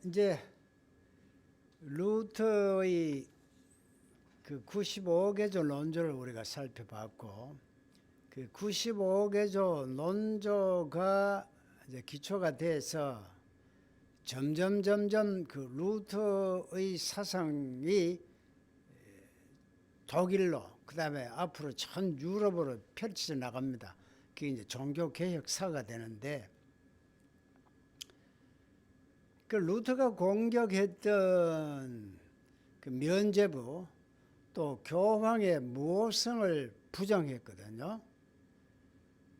이제 루터의 그 95개조 논조를 우리가 살펴봤고, 그 95개조 논조가 이제 기초가 돼서 점점 그 루터의 사상이 독일로, 그 다음에 앞으로 전 유럽으로 펼쳐져 나갑니다. 그게 이제 종교개혁사가 되는데, 그 루터가 공격했던 그 면죄부, 또 교황의 무호성을 부정했거든요.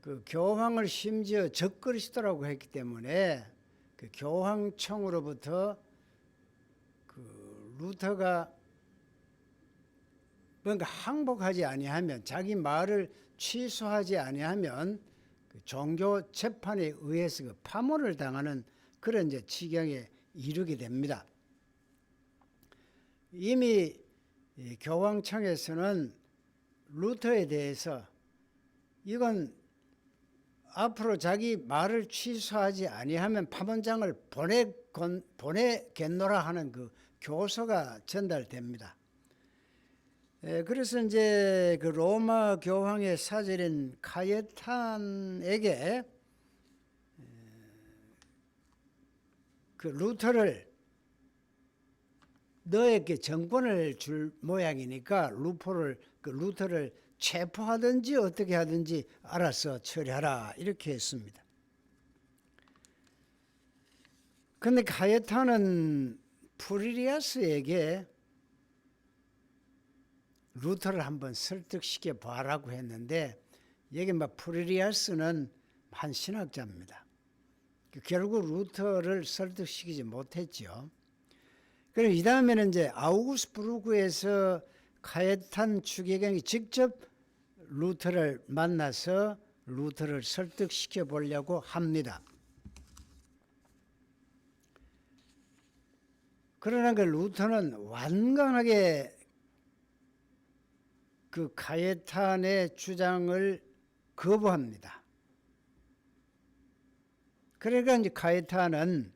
그 교황을 심지어 적그리스도라고 했기 때문에 그 교황청으로부터 그 루터가 뭔가 항복하지 아니하면, 자기 말을 취소하지 아니하면 그 종교 재판에 의해서 그 파문을 당하는 그런 이제 지경에 이르게 됩니다. 이미 교황청에서는 루터에 대해서 이건 앞으로 자기 말을 취소하지 아니하면 파문장을 보내겠노라 하는 그 교서가 전달됩니다. 그래서 이제 그 로마 교황의 사절인 카예탄에게 그 루터를, 너에게 정권을 줄 모양이니까 루터를 체포하든지 어떻게 하든지 알아서 처리하라, 이렇게 했습니다. 근데 카예탄은 프리리아스에게 루터를 한번 설득시켜 봐라고 했는데, 여기 프리리아스는 한 신학자입니다. 결국 루터를 설득시키지 못했죠. 그리고 이 다음에는 이제 아우구스부르크에서 카예탄 추기경이 직접 루터를 만나서 루터를 설득시켜 보려고 합니다. 그러나 그 루터는 완강하게 그 카예탄의 주장을 거부합니다. 그러니까 이제 카예탄은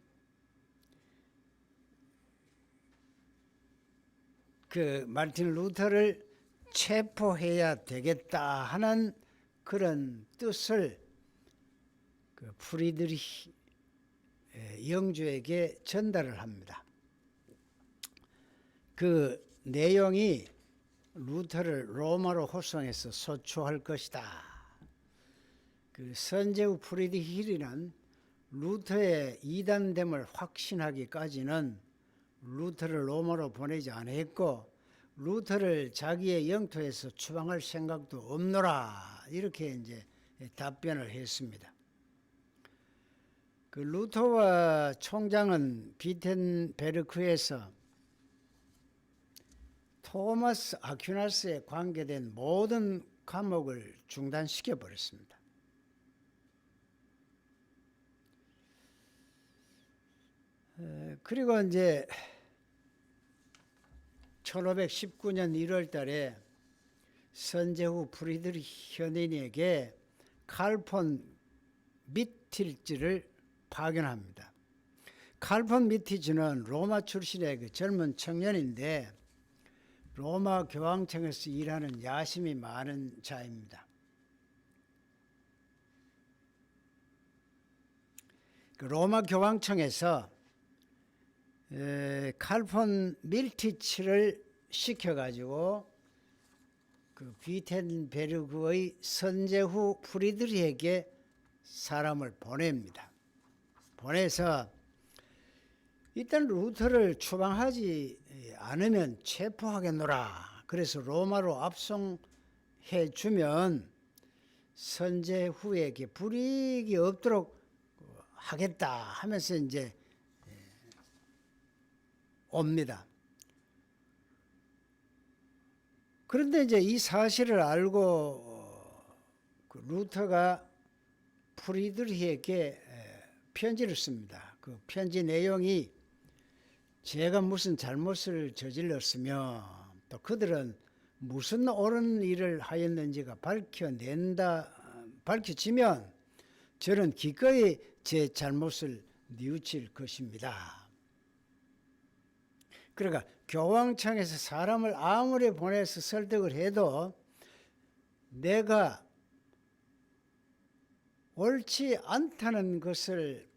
그 마르틴 루터를 체포해야 되겠다 하는 그런 뜻을 그 프리드리히 영주에게 전달을 합니다. 그 내용이 루터를 로마로 호송해서 소추할 것이다. 그 선제후 프리드리히는 루터의 이단됨을 확신하기까지는 루터를 로마로 보내지 않았고, 루터를 자기의 영토에서 추방할 생각도 없노라, 이렇게 이제 답변을 했습니다. 그 루터와 총장은 비텐베르크에서 토마스 아퀴나스에 관계된 모든 과목을 중단시켜 버렸습니다. 그리고 이제 1519년 1월 달에 선제후 프리드리히 현인에게 칼폰 미틸즈를 파견합니다. 칼폰 미틸즈는 로마 출신의 그 젊은 청년인데 로마 교황청에서 일하는 야심이 많은 자입니다. 그 로마 교황청에서 칼폰 밀티치를 시켜가지고 그 비텐베르크의 선제후 프리드리히에게 사람을 보냅니다. 보내서 일단 루터를 추방하지 않으면 체포하겠노라. 그래서 로마로 압송해 주면 선제후에게 불이익이 없도록 하겠다 하면서 이제 옵니다. 그런데 이제 이 사실을 알고 그 루터가 프리드리히에게 편지를 씁니다. 그 편지 내용이 제가 무슨 잘못을 저질렀으며 또 그들은 무슨 옳은 일을 하였는지가 밝혀지면 저는 기꺼이 제 잘못을 뉘우칠 것입니다. 그러니까 교황청에서 사람을 아무리 보내서 설득을 해도 내가 옳지 않다는 것을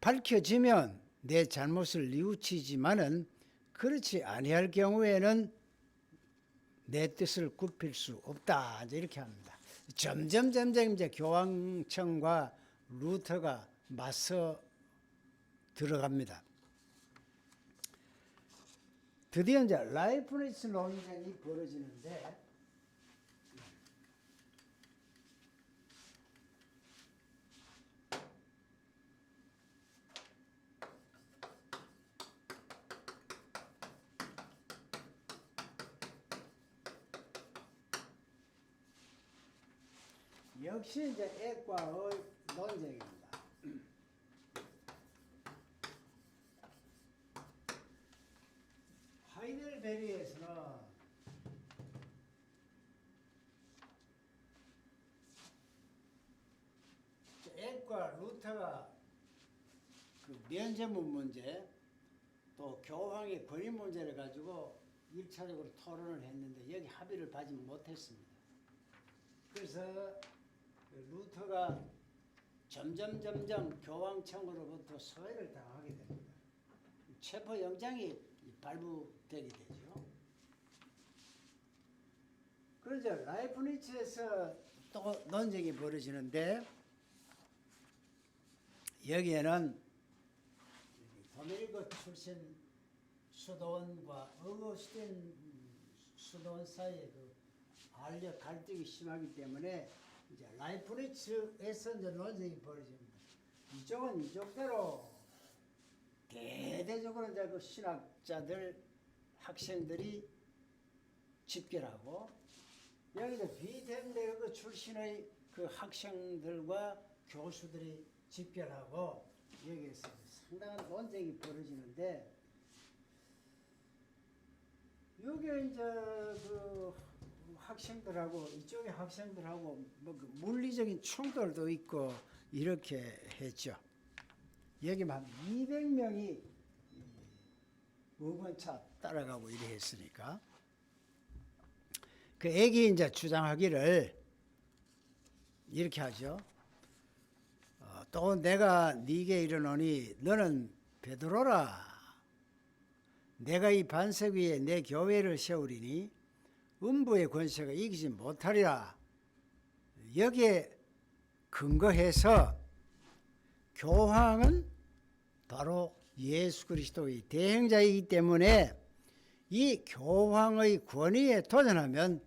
밝혀지면 내 잘못을 뉘우치지만은 그렇지 아니할 경우에는 내 뜻을 굽힐 수 없다. 이렇게 합니다. 점점 이제 교황청과 루터가 맞서 들어갑니다. 드디어 이제 라이프니츠 논쟁이 벌어지는데 역시 이제 액과의 논쟁입니다. 하이델베르에서는 액과 루터가 그 면제문 문제 또 교황의 권위 문제를 가지고 1차적으로 토론을 했는데 여기 합의를 받지 못했습니다. 그래서 루터가 점점 교황청으로부터 소외를 당하게 됩니다. 체포영장이 발부되게 되죠. 그러자 라이프니츠에서 또 논쟁이 벌어지는데 여기에는 도메니코 출신 수도원과 어거스틴 수도원 사이에 그 알력 갈등이 심하기 때문에 이제 라이프니츠에서 이제 논쟁이 벌어집니다. 이쪽은 이쪽대로 대대적으로 이제 그 신학자들 학생들이 집결하고 여기서 비텐베르그 출신의 그 학생들과 교수들이 집결하고 여기에서 상당한 논쟁이 벌어지는데 여기 이제 그 학생들하고 이쪽의 학생들하고 뭐 그 물리적인 충돌도 있고 이렇게 했죠. 여기만 200명이 5번차 따라가고 이래 했으니까 그 애기 이제 주장하기를 이렇게 하죠. 또 내가 네게 이르노니 너는 베드로라. 내가 이 반석 위에 내 교회를 세우리니 음부의 권세가 이기지 못하리라. 여기에 근거해서 교황은 바로 예수 그리스도의 대행자이기 때문에 이 교황의 권위에 도전하면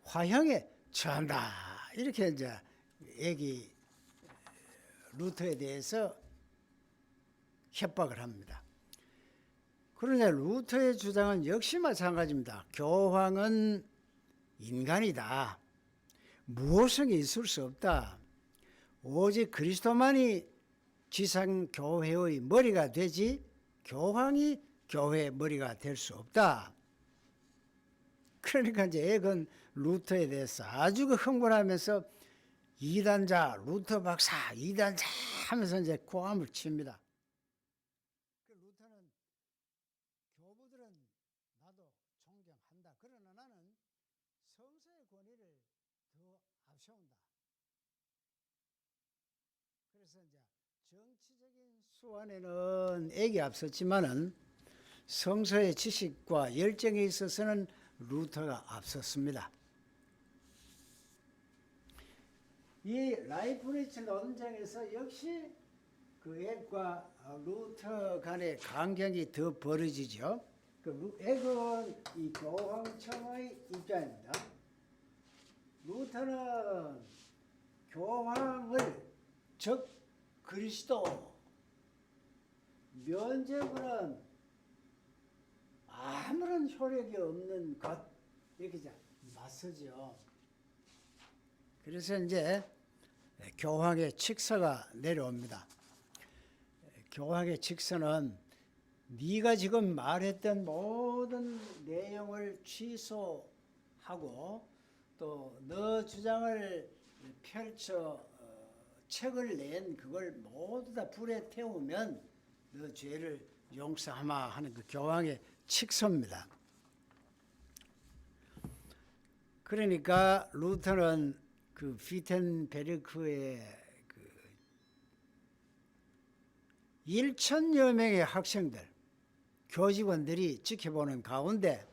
화형에 처한다. 이렇게 이제 애기 루터에 대해서 협박을 합니다. 그러나 루터의 주장은 역시 마찬가지입니다. 교황은 인간이다. 무엇은 있을 수 없다. 오직 그리스도만이 지상교회의 머리가 되지 교황이 교회의 머리가 될 수 없다. 그러니까 이제 액은 루터에 대해서 아주 흥분하면서 이단자, 루터 박사, 이단자 하면서 이제 고함을 칩니다. 그 루터는 교부들은 나도 존경한다. 그러나 나는 성서의 권위를 더 앞세운다. 그래서 이제 정치적인 수완에는 액이 앞섰지만은 성서의 지식과 열정에 있어서는 루터가 앞섰습니다. 이 라이프니츠 논쟁에서 역시 그 액과 루터 간의 강경이 더 벌어지죠. 그 액은 이 교황청의 입장입니다. 루터는 교황을 즉 그리스도 면죄부는 아무런 효력이 없는 것 이렇게 맞서죠. 그래서 이제 교황의 칙서가 내려옵니다. 교황의 칙서는 네가 지금 말했던 모든 내용을 취소하고 또 너 주장을 펼쳐 책을 낸 그걸 모두 다 불에 태우면 너 죄를 용서하마 하는 그 교황의 칙서입니다. 그러니까 루터는 그 비텐베르크의 그 1,000여 명의 학생들, 교직원들이 지켜보는 가운데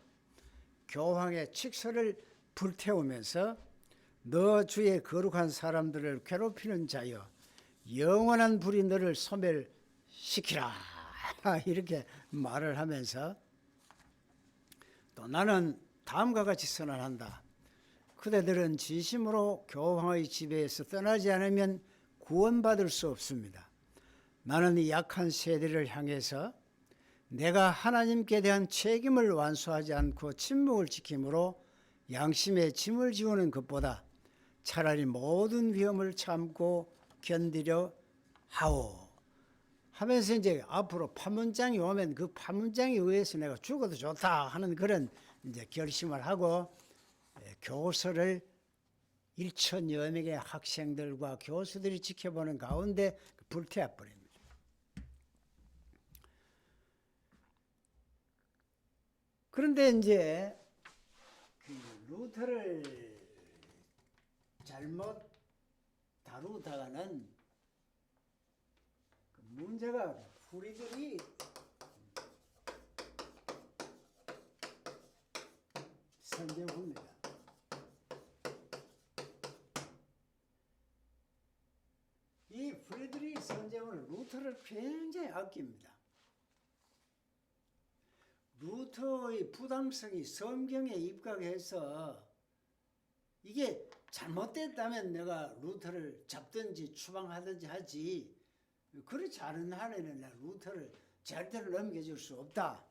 교황의 칙서를 불태우면서 너 주의 거룩한 사람들을 괴롭히는 자여 영원한 불이 너를 소멸시키라 이렇게 말을 하면서 또 나는 다음과 같이 선언한다. 그대들은 진심으로 교황의 지배에서 떠나지 않으면 구원받을 수 없습니다. 나는 이 약한 세대를 향해서 내가 하나님께 대한 책임을 완수하지 않고 침묵을 지킴으로 양심의 짐을 지우는 것보다 차라리 모든 위험을 참고 견디려 하오 하면서 이제 앞으로 판문장이 오면 그 판문장에 의해서 내가 죽어도 좋다 하는 그런 이제 결심을 하고 교서를 1,000여 명의 학생들과 교수들이 지켜보는 가운데 불태워 버립니다. 그런데 이제 그 루터를 잘못 다루다가는 그 문제가 프리드리 선제후입니다. 이 프리드리 선제후는 루터를 굉장히 아낍니다. 루터의 부담성이 성경에 입각해서 이게 잘못됐다면 내가 루터를 잡든지 추방하든지 하지 그렇지 않은 한에는 내가 루터를 절대로 넘겨줄 수 없다.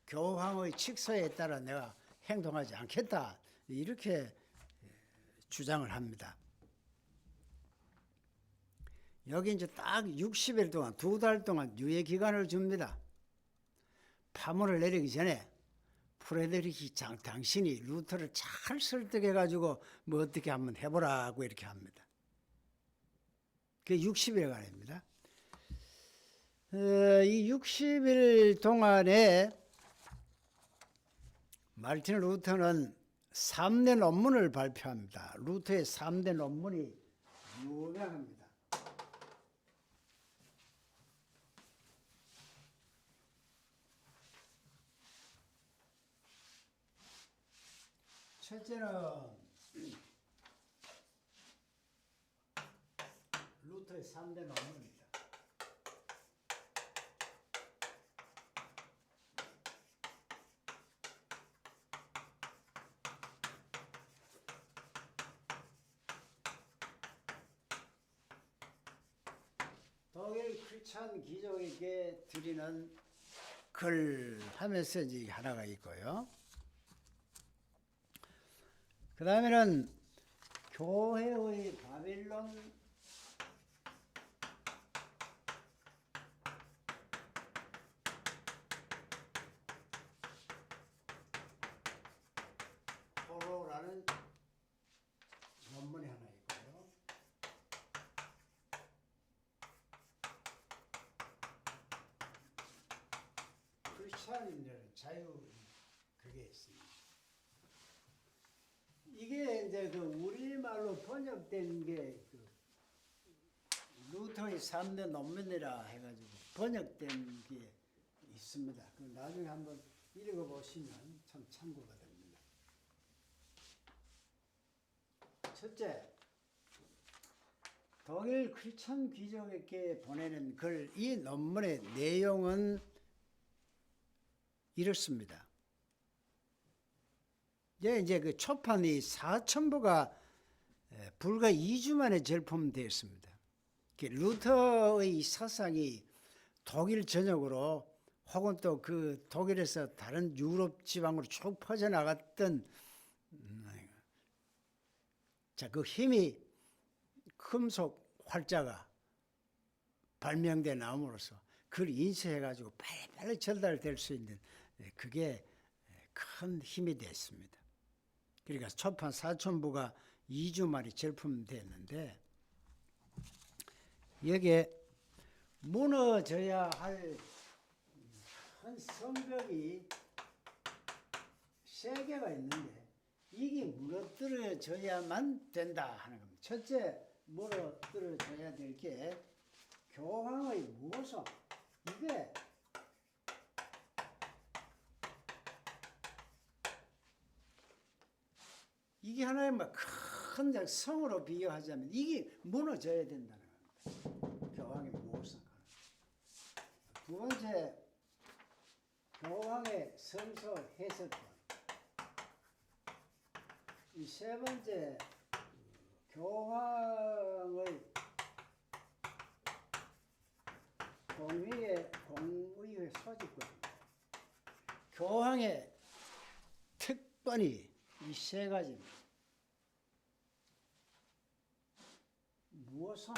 교황의 칙서에 따라 내가 행동하지 않겠다. 이렇게 주장을 합니다. 여기 이제 딱 60일 동안 2달 동안 유예 기간을 줍니다. 파문을 내리기 전에 프레데릭이 당신이 루터를 잘 설득해가지고 뭐 어떻게 한번 해보라고 이렇게 합니다. 그게 60일간입니다. 이 60일 동안에 마르틴 루터는 3대 논문을 발표합니다. 루터의 3대 논문이 유명합니다. 첫째는 루터의 3대 논문입니다. 독일 크리스찬 귀족에게 드리는 글 하면서 이제 하나가 있고요. 그 다음에는 교회의 바빌론 포로라는 논문이 하나 있고요. 크리스찬인들은 자유 그게 있습니다. 이게 이제 그 우리말로 번역된 게 그 루터의 3대 논문이라 해가지고 번역된 게 있습니다. 그 나중에 한번 읽어보시면 참 참고가 됩니다. 첫째, 독일 크리스천 귀족에게 보내는 글, 이 논문의 내용은 이렇습니다. 이제 그 초판이 4,000부가 불과 2주 만에 절품되었습니다. 루터의 사상이 독일 전역으로 혹은 또 그 독일에서 다른 유럽 지방으로 쭉 퍼져나갔던 그 힘이 금속 활자가 발명돼 나옴으로써 그걸 인쇄해가지고 빨리빨리 전달될 수 있는 그게 큰 힘이 됐습니다. 그러니까 초판 4,000부가 2주 만에 절품됐는데 여기에 무너져야 할 큰 성벽이 세 개가 있는데 이게 무너뜨려져야만 된다 하는 겁니다. 첫째 무너뜨려져야 될 게 교황의 모성. 이게 하나의 큰 성으로 비교하자면 이게 무너져야 된다는 겁니다. 교황의 모성. 두 번째, 교황의 성서 해석권. 이 세 번째, 교황의 공의회 소집권. 교황의 특권이 이 세 가지입니다. 무엇은?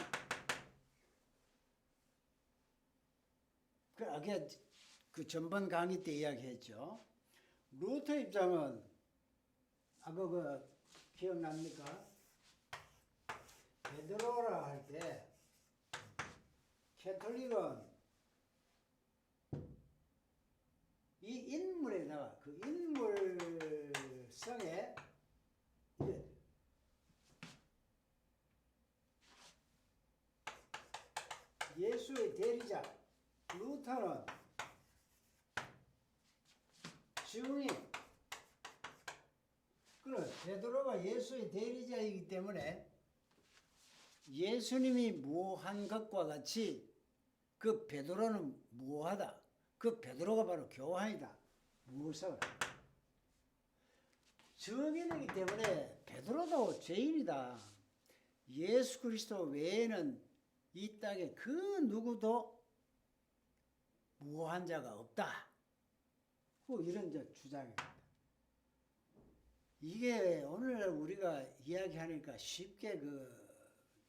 그 전번 강의 때 이야기했죠. 루터 입장은 아까 기억납니까? 베드로라 할 때 캐톨릭은 이 인물에다가 그 인물성에 예수의 대리자 루터는 증인. 그래 베드로가 예수의 대리자이기 때문에 예수님이 무한 것과 같이 그 베드로는 무하다. 그 베드로가 바로 교황이다. 무엇을? 증인이기 때문에 베드로도 죄인이다. 예수 그리스도 외에는 이 땅에 그 누구도 무한 자가 없다. 이런 주장입니다. 이게 오늘 우리가 이야기하니까 쉽게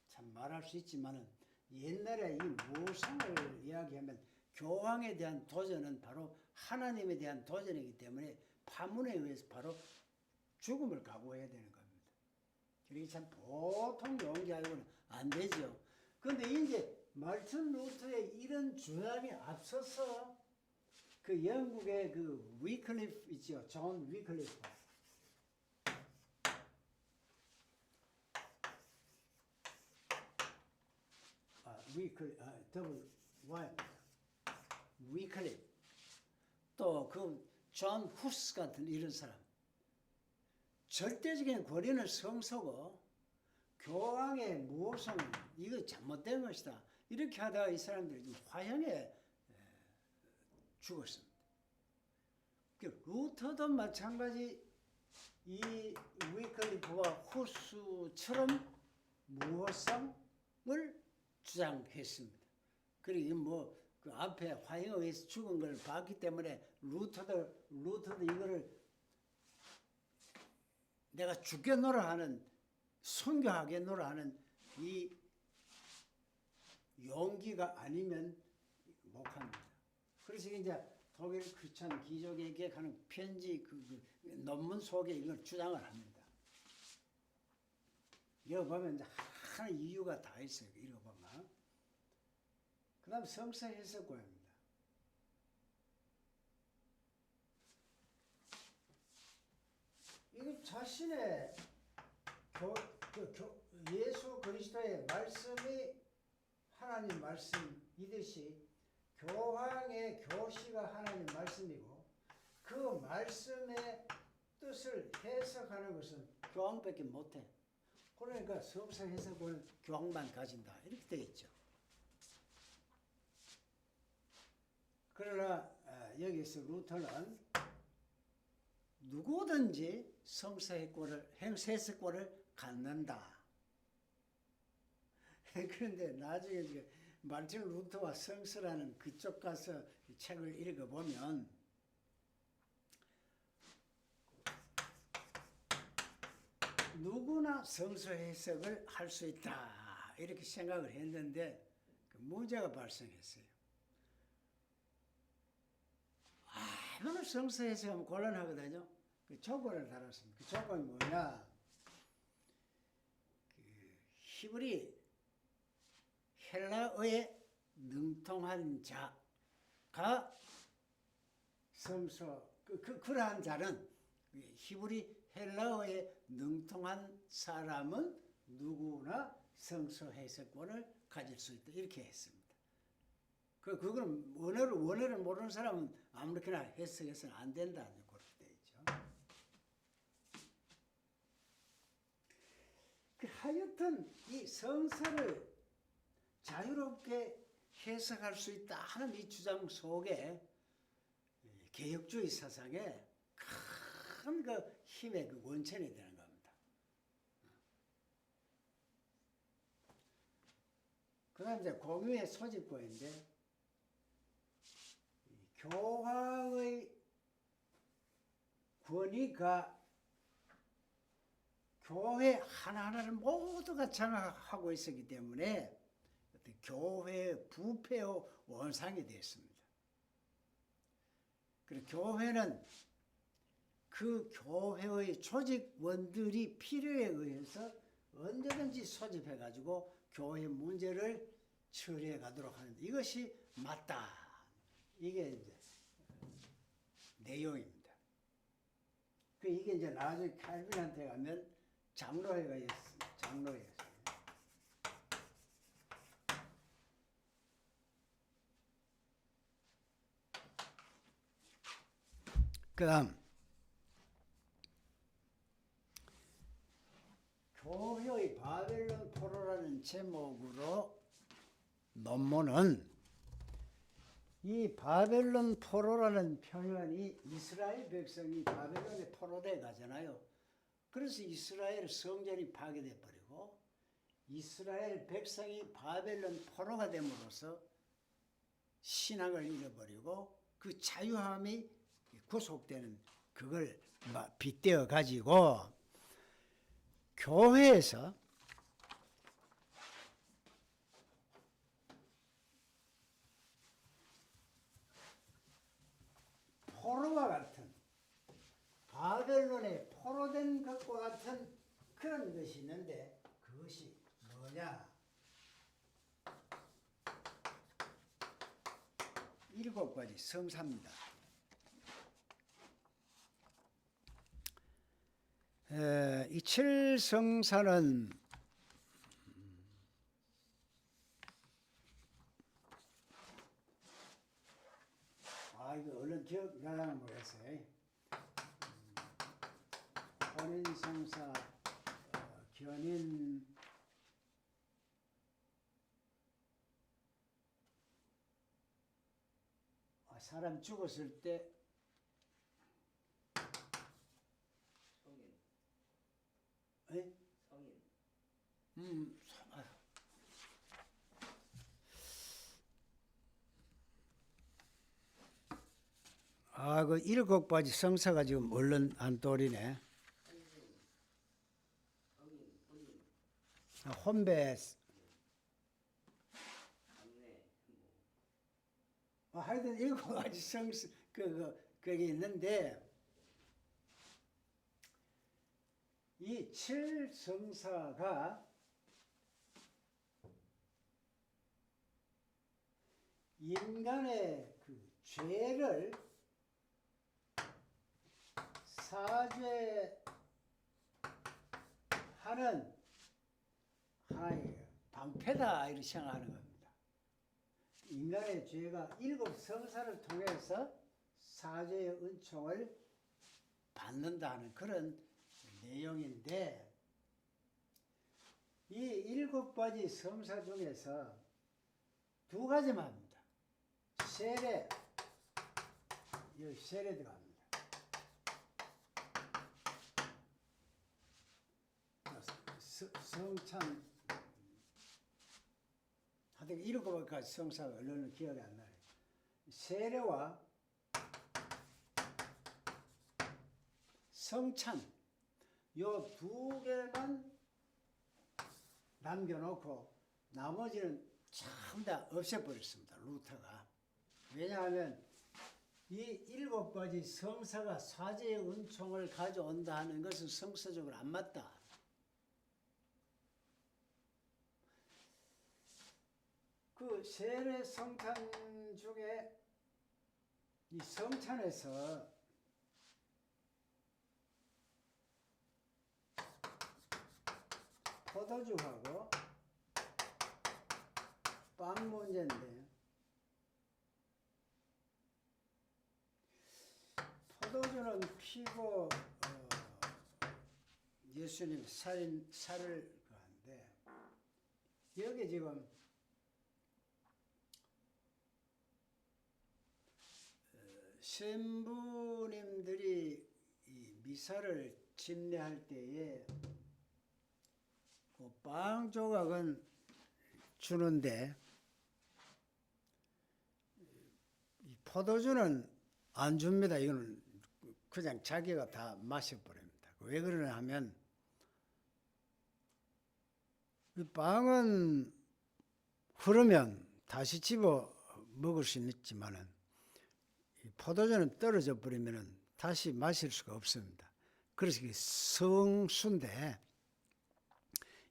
참 말할 수 있지만은 옛날에 이 모성을 이야기하면 교황에 대한 도전은 바로 하나님에 대한 도전이기 때문에 파문에 의해서 바로 죽음을 각오해야 되는 겁니다. 그러기 참 보통 용기하고는 안 되죠. 그런데 이제 말틴 루터의 이런 주장이 앞서서 그 영국의 그 위클리프 있죠. 존 위클리프. 더블 Y. 위클리프. 또 그 존 후스 같은 이런 사람. 절대적인 권위는 성서고 교황의 모성은 이거 잘못된 것이다. 이렇게 하다가 이 사람들이 좀 화형에 죽었습니다. 루터도 마찬가지 이 위클리프와 후스처럼 무호성을 주장했습니다. 그리고 그 앞에 화형에 의해서 죽은 걸 봤기 때문에 루터도 이거를 내가 죽겠노라 하는 순교하겠노라 하는 이 용기가 아니면 못합니다. 그래서 이제 독일 크리스천 귀족에게 하는 편지 논문 속에 이걸 주장을 합니다. 이거 보면 이제 하나의 이유가 다 있어요. 이거 보면. 그 다음 성서 해석과입니다. 이거 자신의 예수 그리스도의 말씀이 하나님 말씀이듯이 교황의 교시가 하나님 말씀이고 그 말씀의 뜻을 해석하는 것은 교황밖에 못해. 그러니까 성서 해석을 교황만 가진다. 이렇게 되어 있죠. 그러나 여기서 루터는 누구든지 성서 해석권을 갖는다. 그런데 나중에 말틴 루터와 성서라는 그쪽 가서 책을 읽어보면 누구나 성서 해석을 할 수 있다. 이렇게 생각을 했는데 그 문제가 발생했어요. 아무나 성서 해석하면 곤란하거든요. 그 조건을 달았습니다. 그 조건이 뭐냐? 히브리 헬라어에 능통한 자가 성서 그러한 자는 히브리 헬라어에 능통한 사람은 누구나 성서 해석권을 가질 수 있다 이렇게 했습니다. 그거는 원어를 모르는 사람은 아무렇게나 해석해서는 안 된다 그렇게 되어 있죠. 하여튼 이 성서를 자유롭게 해석할 수 있다 하는 이 주장 속에 개혁주의 사상에 큰 그 힘의 그 원천이 되는 겁니다. 그 다음 이제 공유의 소집고인데, 교황의 권위가 교회 하나하나를 모두가 장악하고 있었기 때문에 교회의 부패의 원상이 되었습니다. 그리고 교회는 그 교회의 조직원들이 필요에 의해서 언제든지 소집해가지고 교회 문제를 처리해 가도록 하는 이것이 맞다. 이게 이제 내용입니다. 이게 이제 나중에 칼빈한테 가면 장로회가 있습니다. 장로회가. 그 다음 교회의 바벨론 포로라는 제목으로 논문은 이 바벨론 포로라는 표현이 이스라엘 백성이 바벨론에 포로돼 가잖아요. 그래서 이스라엘 성전이 파괴돼 버리고 이스라엘 백성이 바벨론 포로가 됨으로써 신앙을 잃어버리고 그 자유함이 구속되는 그걸 빗대어 가지고 교회에서 포로와 같은 바벨론에 포로된 것과 같은 그런 것이 있는데 그것이 뭐냐? 7가지 성사입니다. 이 7성사는 이거 얼른 기억나려면 모르겠어요. 혼인성사, 견인, 사람 죽었을 때 성인. 에? 성인. 그 7가지 성사가 지금 얼른 안 떠오르네. 성인, 혼인, 혼배, 장례, 하여튼 7가지 성사, 그게 있는데, 이 7성사가 인간의 그 죄를 사죄하는 하나의 방패다 이렇게 생각하는 겁니다. 인간의 죄가 7성사를 통해서 사죄의 은총을 받는다는 그런 내용인데 이 7가지 성사 중에서 2가지만 합니다. 세례, 여기 세례 들어갑니다. 성찬, 하여튼 7가지 성사가 얼른 기억이 안 나요. 세례와 성찬, 요 2개만 남겨놓고 나머지는 전부 다 없애버렸습니다. 루터가. 왜냐하면 이 7가지 성사가 사죄의 은총을 가져온다 하는 것은 성서적으로 안 맞다. 그 세례 성찬 중에 이 성찬에서 포도주하고 빵 문제인데, 포도주는 피고 예수님 살을 그한데, 여기 지금 신부님들이 이 미사를 집례할 때에 그 빵 조각은 주는데 이 포도주는 안 줍니다. 이거는 그냥 자기가 다 마셔버립니다. 왜 그러냐 하면 이 빵은 흐르면 다시 집어 먹을 수는 있지만은 이 포도주는 떨어져 버리면은 다시 마실 수가 없습니다. 그래서 이게 성수인데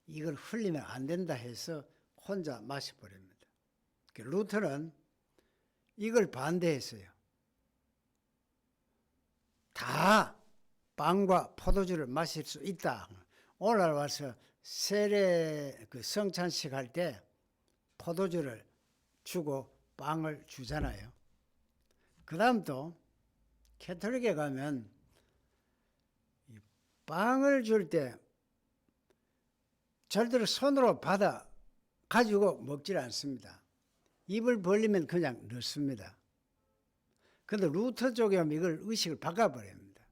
이걸 흘리면 안 된다 해서 혼자 마셔버립니다. 루터는 이걸 반대했어요. 다 빵과 포도주를 마실 수 있다. 오늘 와서 세례 그 성찬식 할 때 포도주를 주고 빵을 주잖아요. 그 다음 또 캐톨릭에 가면 빵을 줄 때 절대로 손으로 받아 가지고 먹질 않습니다. 입을 벌리면 그냥 넣습니다. 근데 루터 쪽에 하면 이걸 의식을 바꿔버립니다.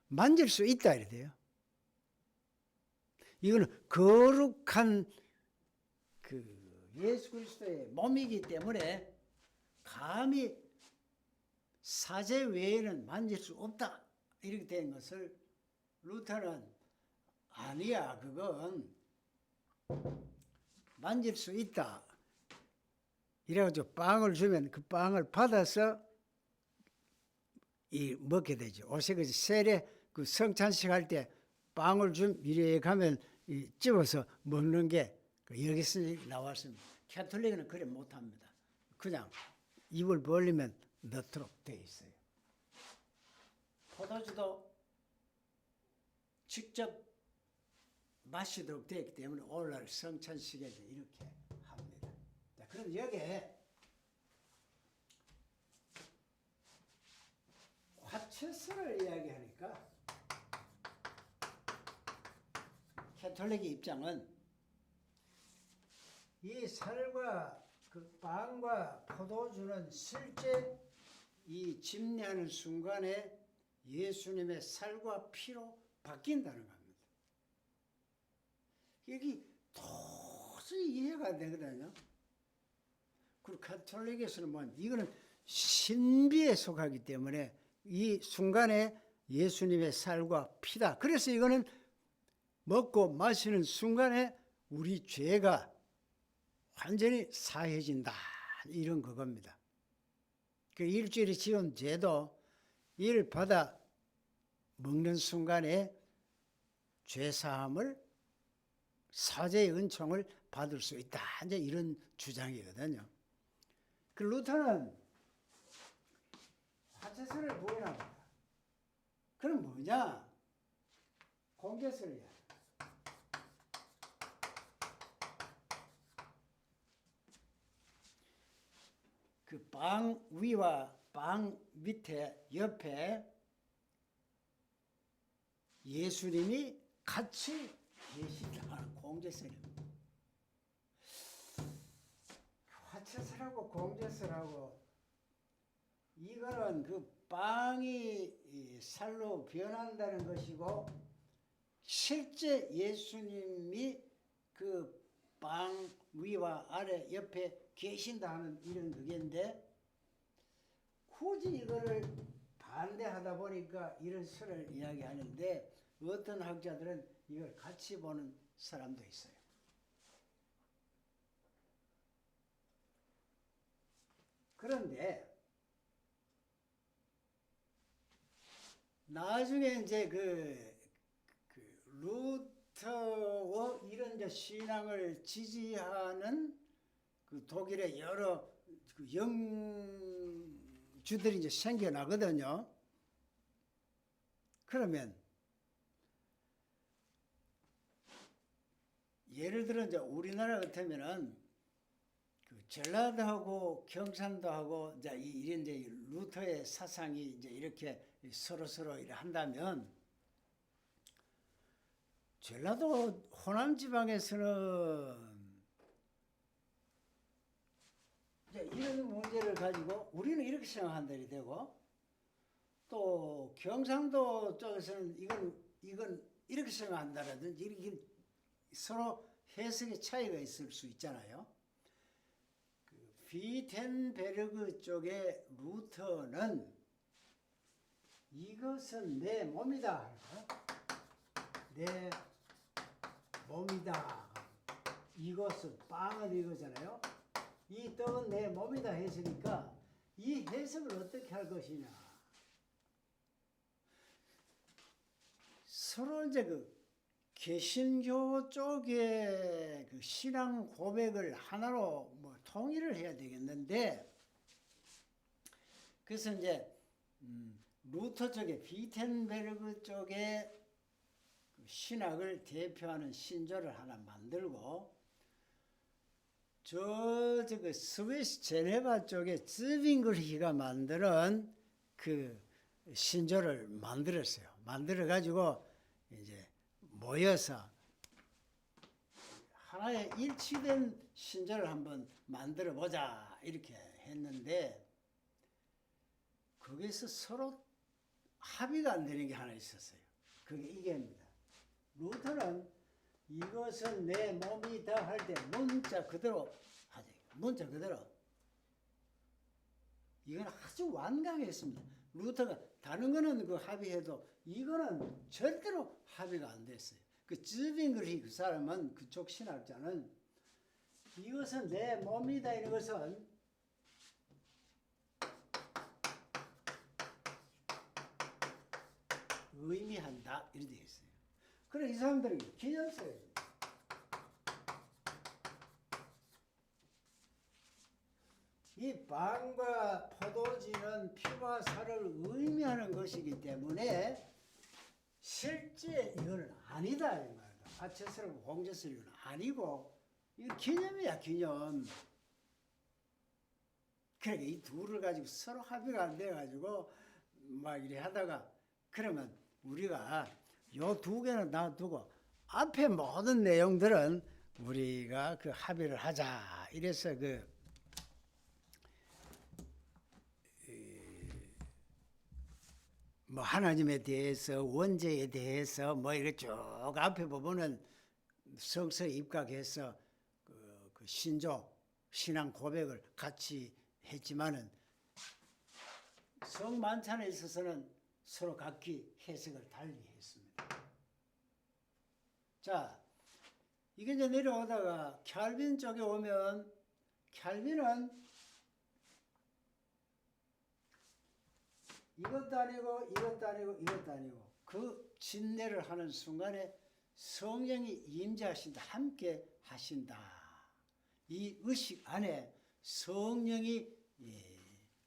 만질 수 있다 이래요. 이거는 거룩한 그 예수 그리스도의 몸이기 때문에 감히 사제 외에는 만질 수 없다 이렇게 된 것을 루터는 아니야, 그건 만질 수 있다 이래가지고 빵을 주면 그 빵을 받아서 이 먹게 되죠. 오세 세례 그 성찬식 할 때 빵을 좀 이래 가면 이 집어서 먹는 게 여기서 나왔습니다. 캐톨릭은 그래 못합니다. 그냥 입을 벌리면 넣도록 되어 있어요. 포도주도 직접 마시도록 되어 있기 때문에 오늘날 성찬식에서 이렇게 합니다. 자, 그럼 여기에 화채술을 이야기하니까 캐톨릭의 입장은 이 살과 그 빵과 포도주는 실제 이 집례하는 순간에 예수님의 살과 피로 바뀐다는 겁니다. 이게 도저히 이해가 안 되거든요. 그리고 카톨릭에서는 뭐 이거는 신비에 속하기 때문에 이 순간에 예수님의 살과 피다. 그래서 이거는 먹고 마시는 순간에 우리 죄가 완전히 사해진다. 이런 그겁니다. 그 일주일에 지은 죄도 이를 받아 먹는 순간에 죄사함을 사죄의 은총을 받을 수 있다. 이제 이런 주장이거든요. 그 루터는 화채술을 부인합니다. 그럼 뭐냐? 공개술이야. 그 빵 위와 빵 밑에 옆에 예수님이 같이 계시다는 공제설입니다. 화채설하고 공제설하고 이거는 그 빵이 살로 변한다는 것이고 실제 예수님이 그 빵 위와 아래 옆에 계신다는 이런 그게인데 굳이 이거를 반대하다 보니까 이런 설을 이야기하는데 어떤 학자들은 이걸 같이 보는 사람도 있어요. 그런데 나중에 이제 그 루터와 이런 이제 신앙을 지지하는 그 독일의 여러 그 입주들이 이제 생겨나거든요. 그러면 예를 들어 이제 우리나라 같으면은 그 전라도하고 경상도하고 이제 이런 이제 루터의 사상이 이제 이렇게 서로 이래 한다면 전라도 호남 지방에서는 이제 이런 문제를 가지고 우리는 이렇게 생각한다 이 되고 또 경상도 쪽에서는 이건 이렇게 생각한다라든지 이렇게 서로 해석의 차이가 있을 수 있잖아요. 그 비텐베르그 쪽의 루터는 이것은 내 몸이다. 내 몸이다. 이것은 빵은 이거잖아요. 이 떡은 내 몸이다 했으니까 이 해석을 어떻게 할 것이냐. 서로 이제 그 개신교 쪽의 그 신앙 고백을 하나로 뭐 통일을 해야 되겠는데 그래서 이제 루터 쪽의 비텐베르그 쪽의 그 신학을 대표하는 신조를 하나 만들고 그 스위스 제네바 쪽에 즈빙글히가 만드는 그 신조를 만들었어요. 만들어 가지고 이제 모여서 하나의 일치된 신조를 한번 만들어 보자 이렇게 했는데 거기서 서로 합의가 안 되는 게 하나 있었어요. 그게 이게입니다. 루터는 이것은 내 몸이다 할 때 문자 그대로 하죠. 문자 그대로. 이건 아주 완강했습니다. 루터가 다른 거는 그 합의해도 이거는 절대로 합의가 안 됐어요. 그 즈빙글히 그 사람은 그쪽 신학자는 이것은 내 몸이다 이런 것은 의미한다 이렇게 되어 있어요. 그래 이 사람들이 기념 써야 돼요. 이 빵과 포도주는 피와 살을 의미하는 것이기 때문에 실제 이거는 아니다 이 말이다. 아체스러고 공제스러운 아니고 이거 기념이야 기념. 그러니까 이 둘을 가지고 서로 합의가 안 돼 가지고 막 이래 하다가 그러면 우리가 요 두 개는 놔두고 앞에 모든 내용들은 우리가 그 합의를 하자 이래서 그 뭐 하나님에 대해서 원죄에 대해서 뭐 이렇게 쭉 앞에 보면은 성서에 입각해서 그 신조 신앙 고백을 같이 했지만은 성만찬에 있어서는 서로 각기 해석을 달리 했습니다. 자, 이게 이제 내려오다가 캘빈 쪽에 오면 캘빈은 이것도 아니고 이것도 아니고 이것도 아니고 그 진례를 하는 순간에 성령이 임재하신다. 함께 하신다. 이 의식 안에 성령이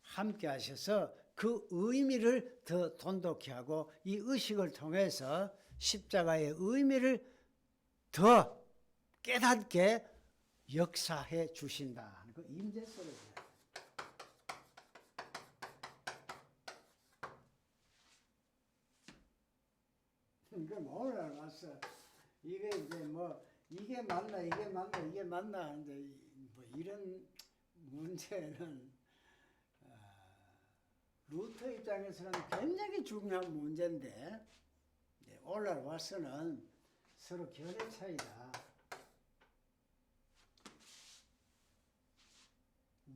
함께 하셔서 그 의미를 더 돈독히 하고 이 의식을 통해서 십자가의 의미를 더 깨닫게 역사해 주신다. 그 임재소를 그럼 오늘 와서 이게 이제 뭐 이게 맞나 하는데 뭐 이런 문제는 루터 입장에서는 굉장히 중요한 문제인데 오늘 와서는 서로 견해 차이다.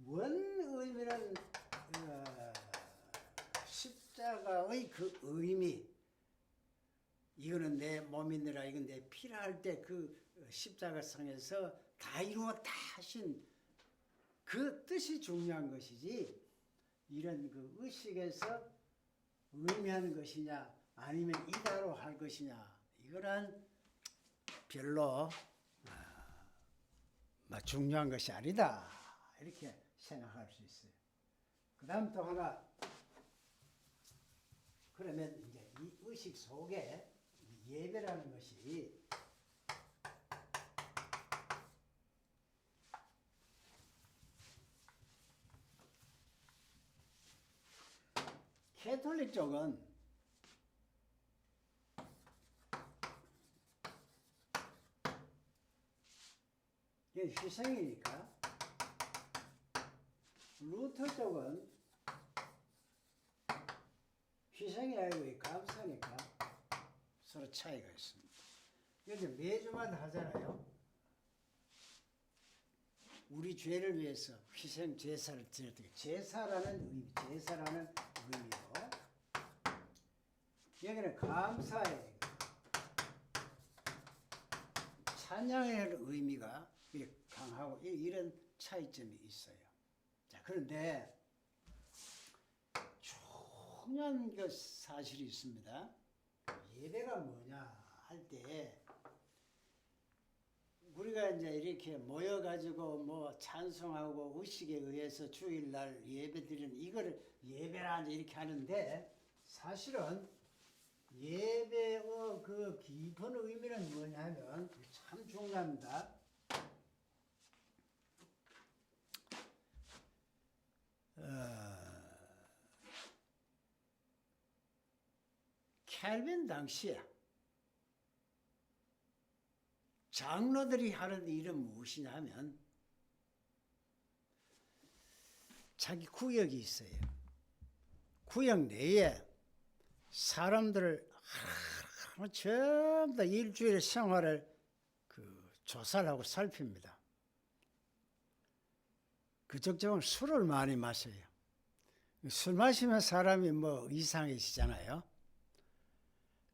원 의미는 십자가의 그 의미 이거는 내 몸이니라 이건 내 피라 할 때 그 십자가상에서 다 이루었다 하신 그 뜻이 중요한 것이지 이런 그 의식에서 의미하는 것이냐 아니면 이다로 할 것이냐 이거는 별로 중요한 것이 아니다 이렇게 생각할 수 있어요. 그 다음 또 하나. 그러면 이제 이 의식 속에 이 예배라는 것이 캐톨릭 쪽은 이게 희생이니까, 루터 쪽은 희생이 아니고 이 감사니까 서로 차이가 있습니다. 이제 매주마다 하잖아요. 우리 죄를 위해서 희생 제사를 드릴 때, 제사라는 의미로 여기는 감사의, 찬양의 의미가 강하고 이런 차이점이 있어요. 자, 그런데 중요한 그 사실이 있습니다. 예배가 뭐냐 할 때 우리가 이제 이렇게 모여가지고 뭐 찬송하고 의식에 의해서 주일날 예배드리는 이거를 예배라 이렇게 하는데, 사실은 예배의 그 깊은 의미는 뭐냐면 참 중요합니다. 캘빈 당시에 장로들이 하는 일은 무엇이냐면 자기 구역이 있어요. 구역 내에 사람들을 전부 다 일주일 생활을 조사를 하고 살핍니다. 그쪽 쪽은 술을 많이 마셔요. 술 마시면 사람이 뭐 이상해지잖아요.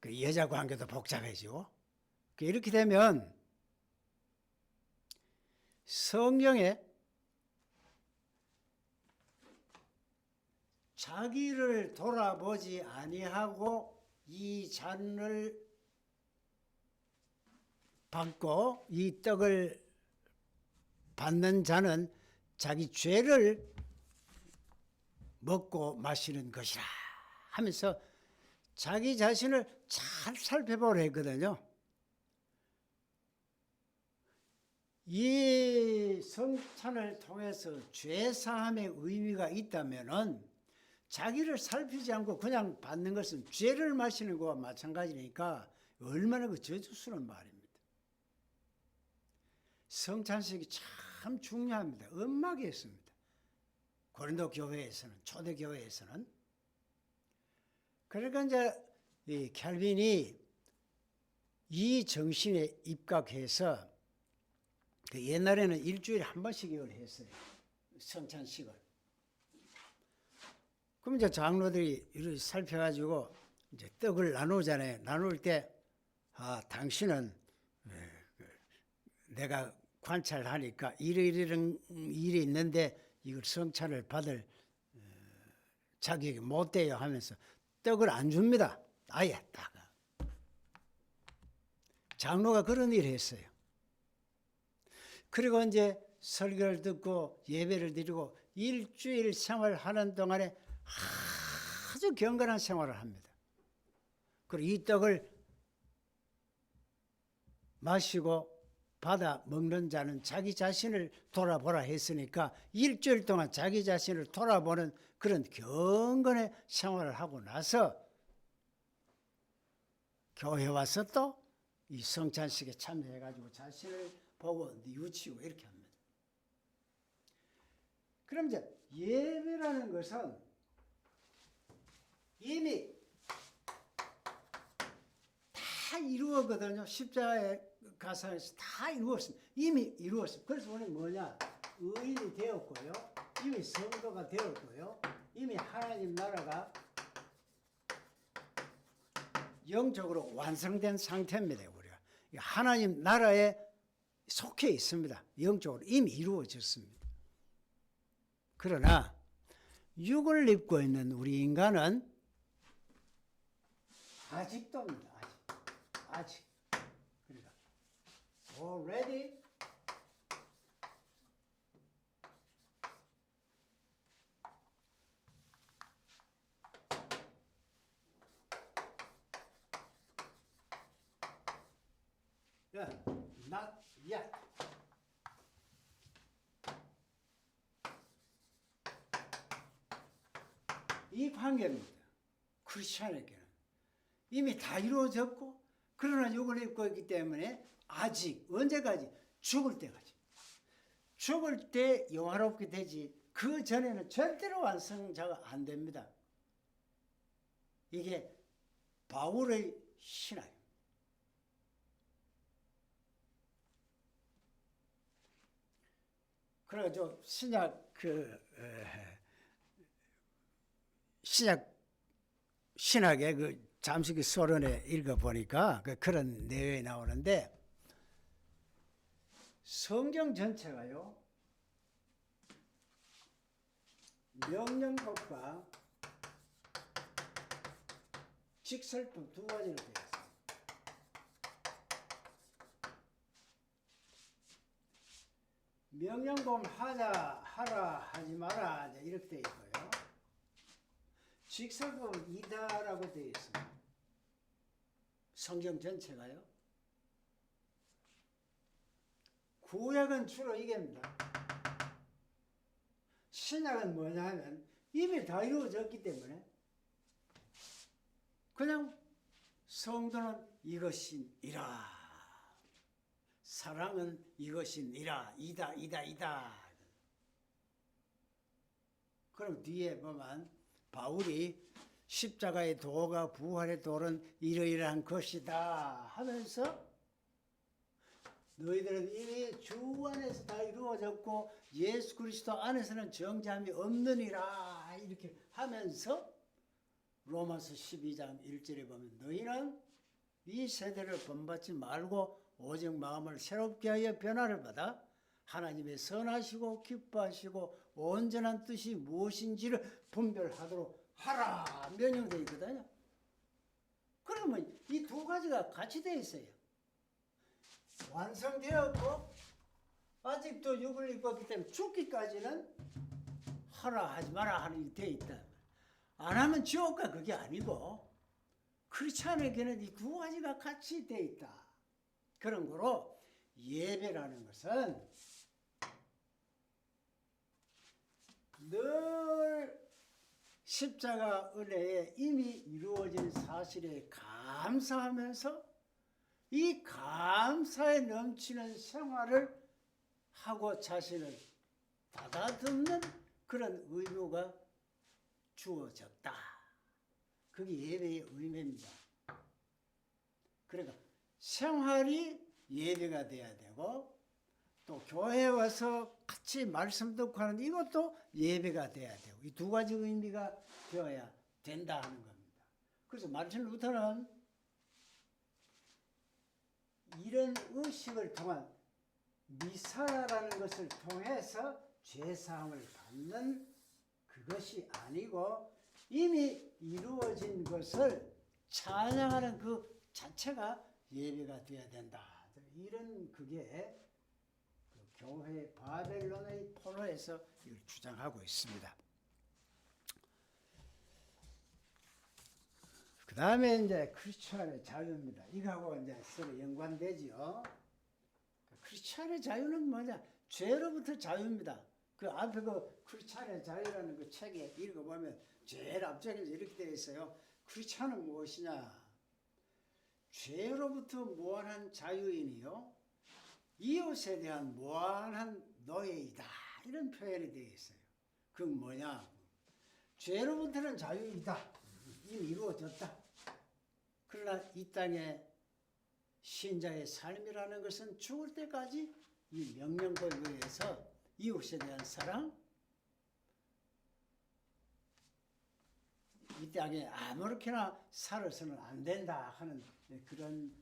그 여자 관계도 복잡해지고. 이렇게 되면 성경에 자기를 돌아보지 아니하고 이 잔을 받고 이 떡을 받는 자는 자기 죄를 먹고 마시는 것이라 하면서 자기 자신을 잘 살펴보려 했거든요. 이 성찬을 통해서 죄사함의 의미가 있다면은 자기를 살피지 않고 그냥 받는 것은 죄를 마시는 것과 마찬가지니까 얼마나 그 저주스러운 말입니다. 성찬식이 참 중요합니다. 엄하게 했습니다. 고린도 교회에서는, 초대 교회에서는. 그러니까 이제 이 캘빈이 이 정신에 입각해서 옛날에는 일주일에 한 번씩 이걸 했어요. 성찬식을. 그럼 이제 장로들이 이렇게 살펴가지고 이제 떡을 나누잖아요. 나눌 때, 당신은 내가 관찰하니까 이런 일이 있는데 이걸 성찬을 받을 자격이 못 돼요 하면서 떡을 안 줍니다. 아예 딱. 장로가 그런 일을 했어요. 그리고 이제 설교를 듣고 예배를 드리고 일주일 생활하는 동안에 아주 경건한 생활을 합니다. 그리고 이 떡을 마시고 받아 먹는 자는 자기 자신을 돌아보라 했으니까 일주일 동안 자기 자신을 돌아보는 그런 경건의 생활을 하고 나서 교회 와서 또 이 성찬식에 참여해가지고 자신을 보고 뉘우치고 이렇게 합니다. 그럼 이제 예배라는 것은 이미 다 이루었거든요. 십자가의 가상에서 다 이루었습니다. 이미 이루었습니다. 그래서 우리는 뭐냐? 의인이 되었고요. 이미 성도가 되었고요. 이미 하나님 나라가 영적으로 완성된 상태입니다. 우리가 하나님 나라에 속해 있습니다. 영적으로 이미 이루어졌습니다. 그러나 육을 입고 있는 우리 인간은 아직도입니다. 아직. 그러니까 already not yet. 이 관계입니다. 크리스천에게는 이미 다 이루어졌고 그러나 육을 입고 있기 때문에 아직 언제까지? 죽을 때까지. 죽을 때 영화롭게 되지 그 전에는 절대로 완성자가 안 됩니다. 이게 바울의 신앙입니다. 그래가지고 신학의 그 잠시기 서론에 읽어보니까 그런 내용이 나오는데 성경 전체가요 명령법과 직설법 두 가지로 되어 있습니다. 명령법 하라 하지 마라 이렇게 되어 있고요. 직설법은 이다라고 되어 있습니다. 성경 전체가요. 구약은 주로 이게입니다. 신약은 뭐냐 하면 이미 다 이루어졌기 때문에 그냥 성도는 이것이니라. 사랑은 이것이니라. 이다. 그럼 뒤에 보면 바울이 십자가의 도가 부활의 도는 이러이러한 것이다 하면서 너희들은 이미 주 안에서 다 이루어졌고 예수 그리스도 안에서는 정죄함이 없느니라 이렇게 하면서 로마서 12장 1절에 보면 너희는 이 세대를 본받지 말고 오직 마음을 새롭게 하여 변화를 받아 하나님의 선하시고 기뻐하시고 온전한 뜻이 무엇인지를 분별하도록 하라 명령되어 있거든요. 그러면 이 두 가지가 같이 되어 있어요. 완성되었고 아직도 육을 입고 있기 때문에 죽기까지는 하라 하지 마라 하는 게 되어 있다. 안 하면 지옥가 그게 아니고 크리스찬에게는 이 두 가지가 같이 되어 있다. 그런 거로 예배라는 것은 늘 십자가 은혜에 이미 이루어진 사실에 감사하면서 이 감사에 넘치는 생활을 하고 자신을 다다듬는 그런 의무가 주어졌다. 그게 예배의 의미입니다. 그러니까 생활이 예배가 돼야 되고 또 교회에 와서 같이 말씀 듣고 하는 이것도 예배가 돼야 되고 이 두 가지 의미가 되어야 된다 하는 겁니다. 그래서 마르틴 루터는 이런 의식을 통한 미사라는 것을 통해서 죄사함을 받는 그것이 아니고 이미 이루어진 것을 찬양하는 그 자체가 예배가 되어야 된다. 이런 그게 그 교회 바벨론의 포로에서 이걸 주장하고 있습니다. 그 다음에 이제 크리스천의 자유입니다. 이거하고 이제 서로 연관되죠. 크리스천의 자유는 뭐냐? 죄로부터 자유입니다. 그 앞에 그 크리스천의 자유라는 그 책에 읽어보면 제일 앞쪽에 이렇게 되어 있어요. 크리스천은 무엇이냐? 죄로부터 무한한 자유이니요. 이웃에 대한 무한한 노예이다. 이런 표현이 되어 있어요. 그건 뭐냐? 죄로부터는 자유이다. 이미 이루어졌다. 그러나 이 땅에 신자의 삶이라는 것은 죽을 때까지 이 명령법에 의해서 이웃에 대한 사랑, 이 땅에 아무렇게나 살아서는 안 된다 하는 그런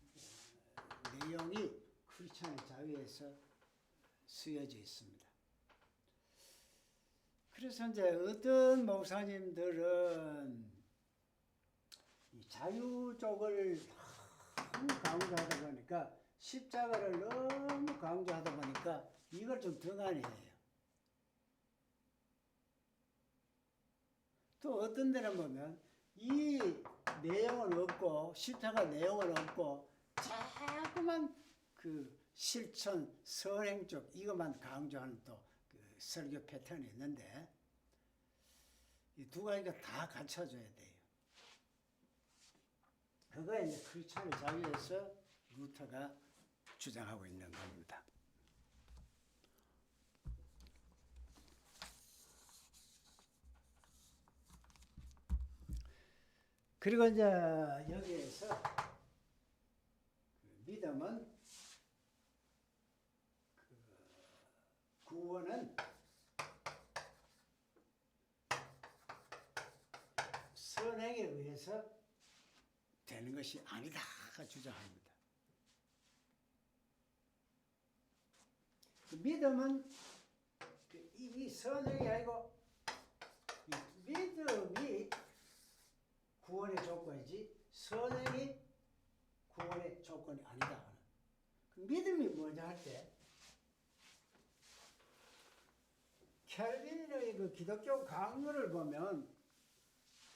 내용이 크리스천의 자유에서 쓰여져 있습니다. 그래서 이제 어떤 목사님들은 이 자유 쪽을 너무 강조하다 보니까 십자가를 너무 강조하다 보니까 이걸 좀 등한해요. 또 어떤 데는 보면 이 내용은 없고 십자가 내용은 없고 자꾸만 그 그 실천 선행 쪽 이것만 강조하는 또 그 설교 패턴이 있는데 이 두 가지가 다 갖춰져야 돼요. 그거에 이제 크리스천의 자유에서 루터가 주장하고 있는 겁니다. 그리고 이제 여기에서 그 믿음은 구원은 선행에 의해서 되는 것이 아니다가 주장합니다. 그 믿음은 이 선행이 아니고 이 믿음이 구원의 조건이지 선행이 구원의 조건이 아니다. 그 믿음이 뭐냐 할 때 켈빈의 그 기독교 강론을 보면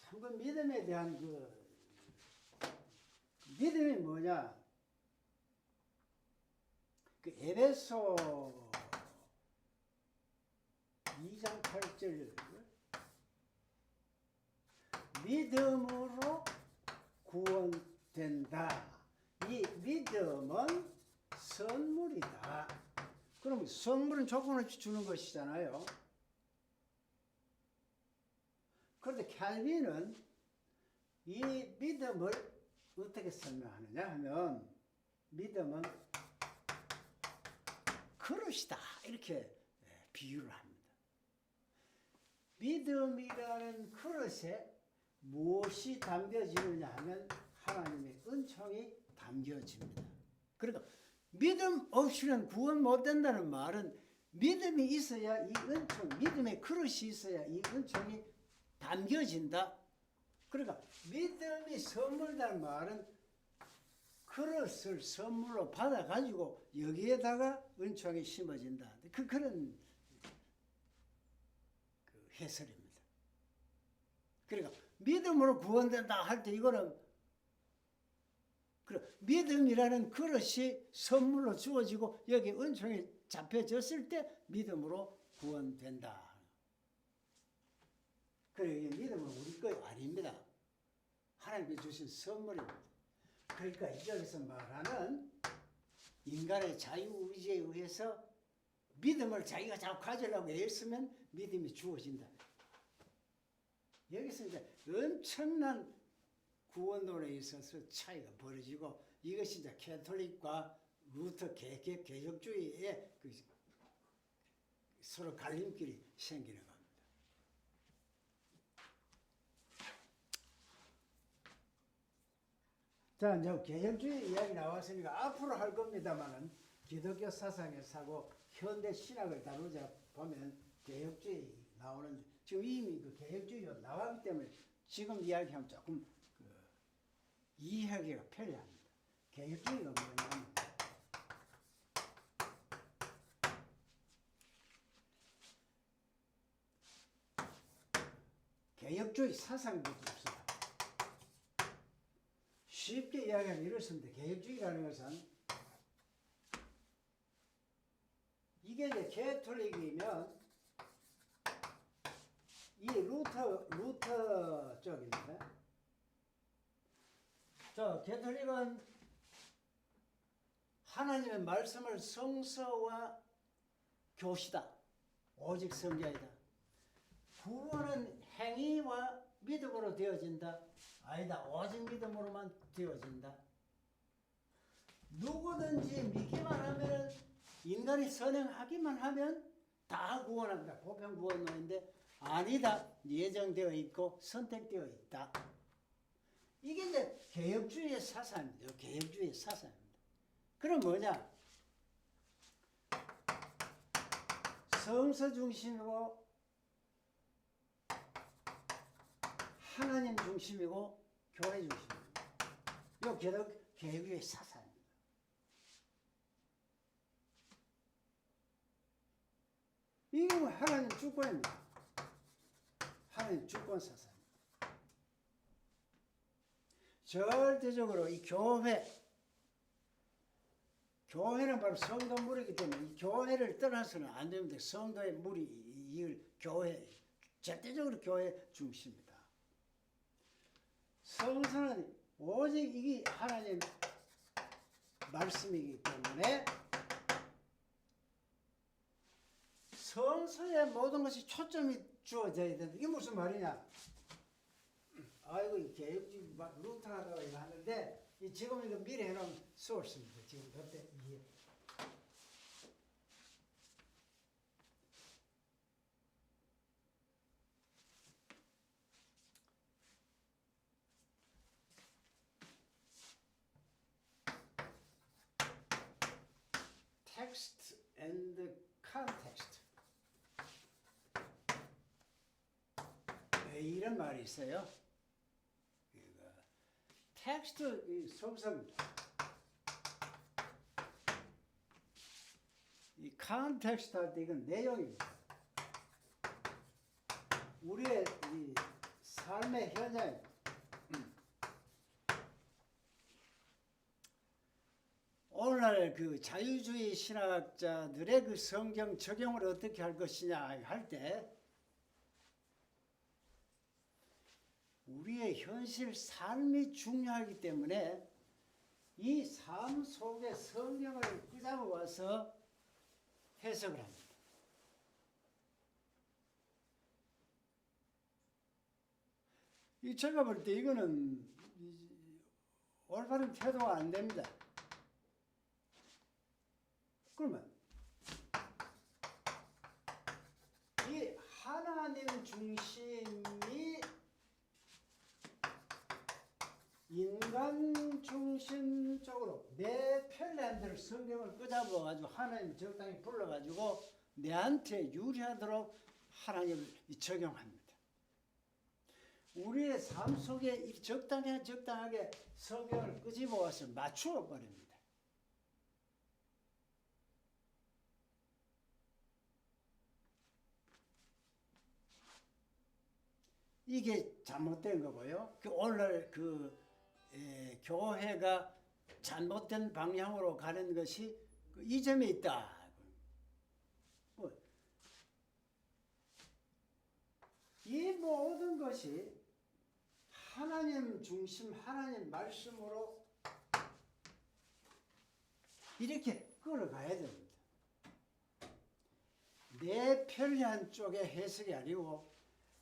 참 그 믿음에 대한 그 믿음이 뭐냐 그 에베소 2장 8절 믿음으로 구원된다. 이 믿음은 선물이다. 그럼 선물은 조건 없이 주는 것이잖아요. 그런데 캘빈은 이 믿음을 어떻게 설명하느냐 하면 믿음은 그릇이다 이렇게 비유를 합니다. 믿음이라는 그릇에 무엇이 담겨지느냐 하면 하나님의 은총이 담겨집니다. 그러니까 믿음 없이는 구원 못 된다는 말은 믿음이 있어야 이 은총, 믿음의 그릇이 있어야 이 은총이 담겨진다. 그러니까 믿음이 선물이라는 말은 그릇을 선물로 받아가지고 여기에다가 은총이 심어진다. 그런 그 해설입니다. 그러니까 믿음으로 구원된다 할 때 이거는 믿음이라는 그릇이 선물로 주어지고 여기 은총이 잡혀졌을 때 믿음으로 구원된다. 그리고 믿음은 우리 거 아닙니다. 하나님께 주신 선물입니다. 그러니까 이쪽에서 말하는 인간의 자유의지에 의해서 믿음을 자기가 자꾸 가지려고 애쓰면 믿음이 주어진다. 여기서 이제 엄청난 구원론에 있어서 차이가 벌어지고 이것이 이제 캐톨릭과 루터 개혁주의의 그 서로 갈림길이 생기는 겁니다. 자, 이제 개혁주의 이야기 나왔으니까 앞으로 할 겁니다만은 기독교 사상의 사고 현대 신학을 다루자 보면 개혁주의 나오는데 지금 이미 그 개혁주의가 나왔기 때문에 지금 이야기하면 조금 이해하기가 편리합니다. 개혁주의가 뭐냐면 개혁주의 사상부터 봅시다. 쉽게 이야기하면 이렇습니다. 개혁주의라는 것은 이게 이제 캐톨릭이면 이 루터 쪽입니다. 자, 캐톨릭은 하나님의 말씀을 성서와 교시다. 오직 성경이다. 구원은 행위와 믿음으로 되어진다. 아니다. 오직 믿음으로만 되어진다. 누구든지 믿기만 하면 인간이 선행하기만 하면 다 구원한다. 보편구원론인데 아니다. 예정되어 있고 선택되어 있다. 이게 이제 개혁주의의 사상입니다. 개혁주의의 사상입니다. 그럼 뭐냐? 성서 중심이고 하나님 중심이고 교회 중심입니다. 이거 개혁주의의 사상입니다. 이게 하나님 주권입니다. 하나님 주권 사상. 절대적으로 이 교회, 교회는 바로 성도물이기 때문에 이 교회를 떠나서는 안 됩니다. 성도의 물이 이을 교회, 절대적으로 교회 중심입니다. 성서는 오직 이게 하나님 말씀이기 때문에 성서에 모든 것이 초점이 주어져야 된다. 이게 무슨 말이냐? 아이고 이 개혁주의 루터하다가 이거 하는데 지금 이거 미리 해놓으면 수월습니다. 지금 그때 이해. text and context. 이런 말이 있어요. 텍스트 성서입니다. 이 컨텍스트 할 때 이건 내용입니다. 우리의 이 삶의 현장. 오늘날 그 자유주의 신학자들의 그 성경 적용을 어떻게 할 것이냐 할 때 우리의 현실 삶이 중요하기 때문에 이 삶 속에 성경을 끄잡아 와서 해석을 합니다. 이 제가 볼 때 이거는 올바른 태도가 안 됩니다. 그러면 이 하나님 중심이 인간 중심적으로 내 편리한 대로 성경을 끄잡아 가지고 하나님 적당히 불러 가지고 내한테 유리하도록 하나님을 적용합니다. 우리의 삶 속에 적당하게 성경을 끄집어 와서 맞추어 버립니다. 이게 잘못된 거고요. 오늘 교회가 잘못된 방향으로 가는 것이 이 점에 있다. 이 모든 것이 하나님 중심, 하나님 말씀으로 이렇게 끌어가야 됩니다. 내 편리한 쪽의 해석이 아니고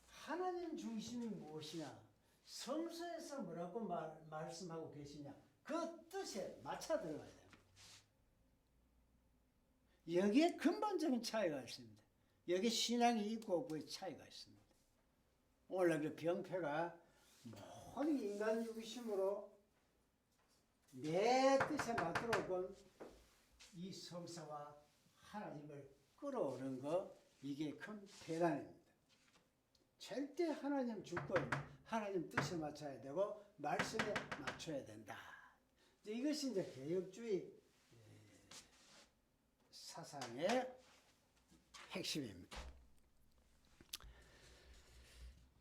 하나님 중심이 무엇이냐, 성서에서 뭐라고 말씀하고 계시냐, 그 뜻에 맞춰 들어가야 됩니다. 여기에 근본적인 차이가 있습니다. 여기 신앙이 있고 없고의 차이가 있습니다. 오늘 그 병폐가 모든 인간 유기심으로 내 뜻에 맞도록 이 성서와 하나님을 끌어오는 거, 이게 큰 배단입니다. 절대 하나님 주권, 하나님 뜻에 맞춰야 되고 말씀에 맞춰야 된다. 이것이 이제 개혁주의 사상의 핵심입니다.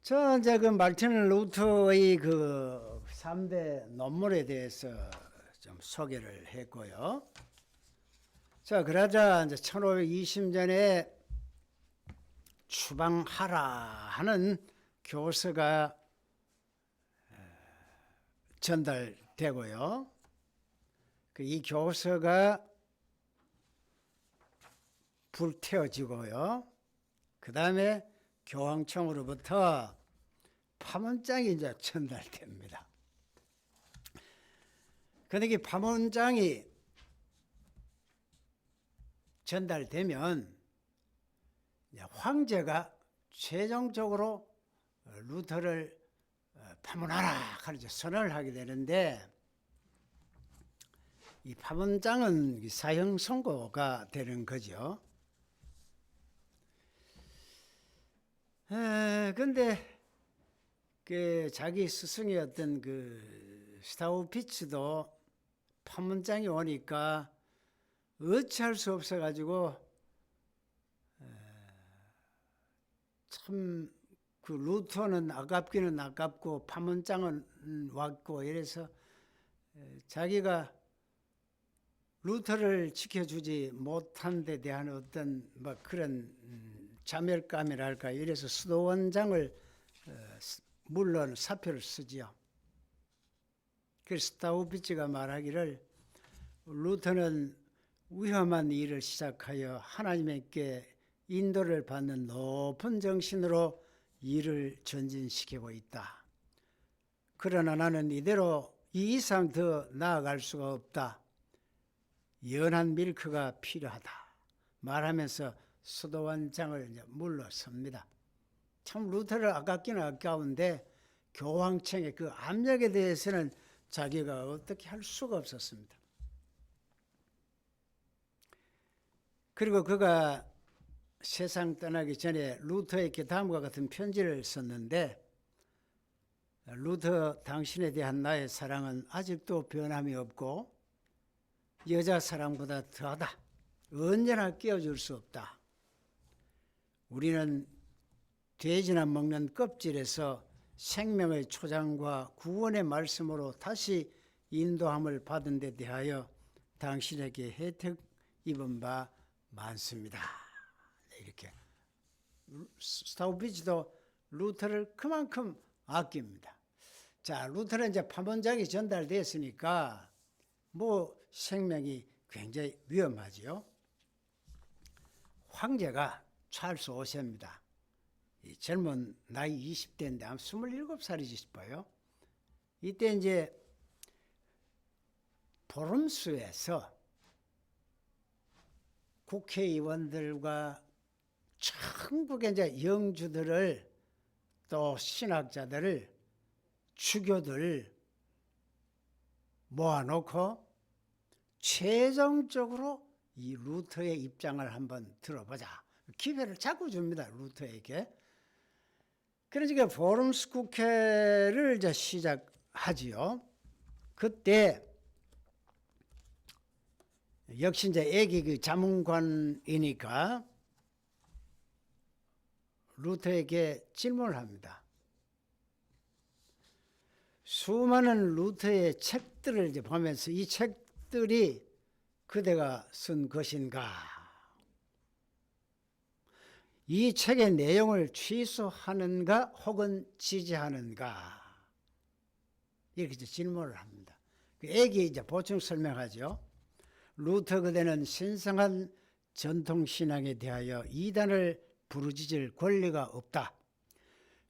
저 이제 그 마르틴 루터의 그 3대 논문에 대해서 좀 소개를 했고요. 자, 그러자 이제 1520년에 추방하라 하는 교서가 전달되고요. 이 교서가 불태워지고요. 그 다음에 교황청으로부터 파문장이 이제 전달됩니다. 그런데 이 파문장이 전달되면 황제가 최종적으로 루터를 파문하라 하는 선언을 하게 되는데, 이 파문장은 사형 선고가 되는 거죠. 근데 그 자기 스승이었던 그 스타우피츠도 파문장이 오니까 어찌할 수 없어 가지고 참 그 루터는 아깝기는 아깝고 파문장은 왔고 이래서 자기가 루터를 지켜주지 못한 데 대한 어떤 뭐 그런 자멸감이랄까 이래서 수도원장을 물론 사표를 쓰지요. 그래서 스타우비츠가 말하기를 루터는 위험한 일을 시작하여 하나님께 인도를 받는 높은 정신으로 일을 전진시키고 있다. 그러나 나는 이대로 이 이상 더 나아갈 수가 없다. 연한 밀크가 필요하다. 말하면서 수도원장을 이제 물러섭니다. 참 루터를 아깝기는 아까운데 교황청의 그 압력에 대해서는 자기가 어떻게 할 수가 없었습니다. 그리고 그가 세상 떠나기 전에 루터에게 다음과 같은 편지를 썼는데, 루터, 당신에 대한 나의 사랑은 아직도 변함이 없고 여자 사랑보다 더하다. 언제나 끼워줄 수 없다. 우리는 돼지나 먹는 껍질에서 생명의 초장과 구원의 말씀으로 다시 인도함을 받은 데 대하여 당신에게 혜택 입은 바 많습니다. 이렇게 스타우비츠도 루터를 그만큼 아낍니다. 자, 루터는 이제 파문장이 전달됐으니까 뭐 생명이 굉장히 위험하지요. 황제가 찰스 5세입니다. 젊은 나이 20대인데 아마 27살이지 싶어요. 이때 이제 보름수에서 국회의원들과 천국의 이제 영주들을 또 신학자들을 주교들 모아놓고 최종적으로 이 루터의 입장을 한번 들어보자. 기회를 자꾸 줍니다. 루터에게. 그러니까 포럼스 국회를 이제 시작하지요. 그때 역시 이제 애기 그 자문관이니까 루터에게 질문을 합니다. 수많은 루터의 책들을 이제 보면서 이 책들이 그대가 쓴 것인가? 이 책의 내용을 취소하는가 혹은 지지하는가? 이렇게 이제 질문을 합니다. 애기 이제 보충 설명하죠. 루터 그대는 신성한 전통신앙에 대하여 이단을 부르짖을 권리가 없다.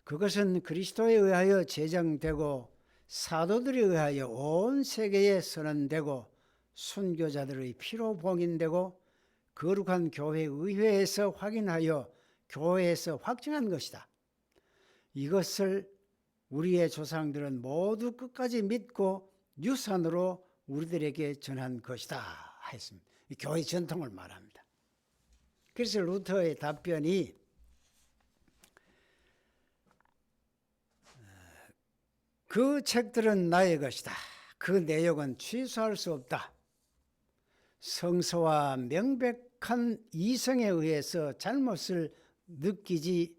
그것은 그리스도에 의하여 제정되고 사도들에 의하여 온 세계에 선언되고 순교자들의 피로 봉인되고 거룩한 교회 의회에서 확인하여 교회에서 확증한 것이다. 이것을 우리의 조상들은 모두 끝까지 믿고 유산으로 우리들에게 전한 것이다 했습니다. 교회 전통을 말합니다. 그래서 루터의 답변이 그 책들은 나의 것이다. 그 내용은 취소할 수 없다. 성서와 명백한 이성에 의해서 잘못을 느끼지